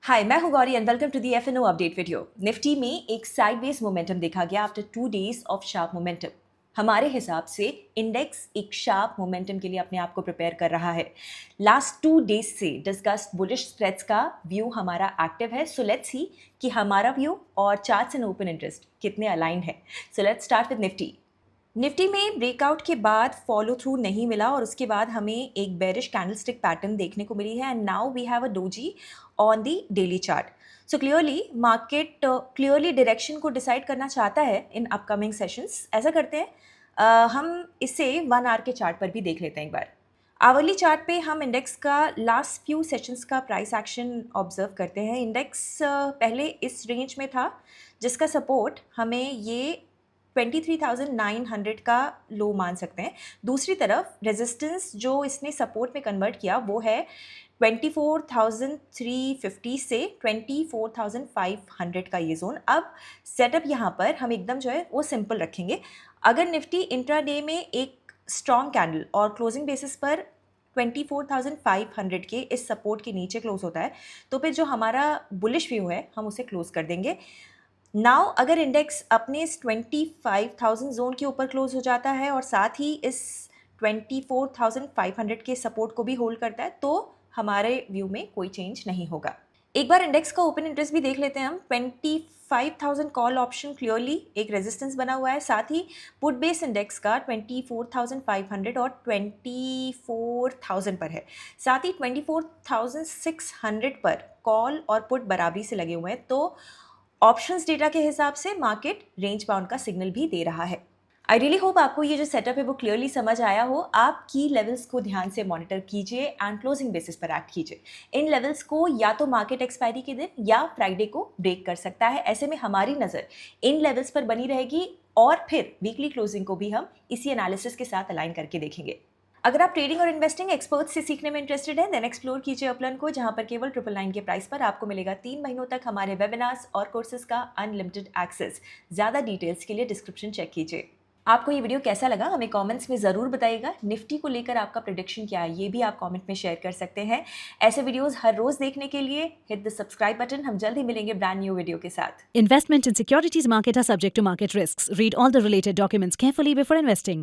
हाय, मैं हूं Gauri and welcome to the F and O update video. Nifty में एक साइडवेज मोमेंटम देखा गया after 2 days of sharp momentum. हमारे हिसाब से इंडेक्स एक शार्प मोमेंटम के लिए अपने आप को प्रिपेयर कर रहा है। लास्ट 2 days से डिस्कस्ड बुलिश स्प्रेड्स का व्यू हमारा एक्टिव है। सो लेट्स सी कि हमारा व्यू और चार्ट्स एंड ओपन इंटरेस्ट कितने अलाइन है। So let's start with Nifty में ब्रेकआउट के बाद फॉलो थ्रू नहीं मिला और उसके बाद हमें एक बेरिश कैंडलस्टिक पैटर्न देखने को मिली है and now we have a doji on the daily chart. So clearly market clearly direction को डिसाइड करना चाहता है इन अपकमिंग सेशंस। ऐसा करते हैं, हम इसे 1 आवर के चार्ट पर भी देख लेते हैं एक बार। आवरली चार्ट पे हम इंडेक्स का लास्ट फ्यू सेशंस का प्राइस एक्शन ऑब्जर्व करते हैं। इंडेक्स पहले इस रेंज में था जिसका सपोर्ट हमें ये 23,900 का लो मान सकते हैं। दूसरी तरफ रेजिस्टेंस जो इसने सपोर्ट में कन्वर्ट किया वो है 24,350 से 24,500 का ये जोन। अब सेटअप यहाँ पर हम एकदम जो है वो सिंपल रखेंगे। अगर निफ्टी इंट्राडे में एक स्ट्रॉन्ग कैंडल और क्लोजिंग बेसिस पर 24,500 के इस सपोर्ट के नीचे क्लोज होता है तो फिर जो हमारा बुलिश व्यू है हम उसे क्लोज कर देंगे। नाउ अगर इंडेक्स अपने इस 25,000 जोन के ऊपर क्लोज हो जाता है और साथ ही इस 24,500 के सपोर्ट को भी होल्ड करता है तो हमारे व्यू में कोई चेंज नहीं होगा। एक बार इंडेक्स का ओपन इंटरेस्ट भी देख लेते हैं हम। 25,000 कॉल ऑप्शन क्लियरली एक रेजिस्टेंस बना हुआ है। साथ ही पुट बेस इंडेक्स का 24,500 और 24,000 पर है। साथ ही 24,600 पर कॉल और पुट बराबरी से लगे हुए हैं। तो ऑप्शंस डेटा के हिसाब से मार्केट रेंज बाउंड का सिग्नल भी दे रहा है। आई रियली होप आपको ये जो सेटअप है वो क्लियरली समझ आया हो। आप की लेवल्स को ध्यान से मॉनिटर कीजिए एंड क्लोजिंग बेसिस पर एक्ट कीजिए। इन लेवल्स को या तो मार्केट एक्सपायरी के दिन या फ्राइडे को ब्रेक कर सकता है। ऐसे में हमारी नज़र इन लेवल्स पर बनी रहेगी और फिर वीकली क्लोजिंग को भी हम इसी एनालिसिस के साथ अलाइन करके देखेंगे। अगर आप ट्रेडिंग और इन्वेस्टिंग एक्सपर्ट्स से सीखने में इंटरेस्टेड हैं देन एक्सप्लोर कीजिए अपलन को, जहां पर केवल 999 के प्राइस पर आपको मिलेगा 3 महीनों तक हमारे वेबिनार्स और कोर्सेज का अनलिमिटेड एक्सेस। ज़्यादा डिटेल्स के लिए डिस्क्रिप्शन चेक कीजिए। आपको ये वीडियो कैसा लगा हमें कमेंट्स में ज़रूर बताइएगा। निफ्टी को लेकर आपका प्रेडिक्शन क्या है ये भी आप कमेंट में शेयर कर सकते हैं। ऐसे वीडियोस हर रोज़ देखने के लिए हिट द सब्सक्राइब बटन। हम जल्द ही मिलेंगे ब्रांड न्यू वीडियो के साथ। Investment in securities market are subject to market risks. Read all the related documents carefully before investing.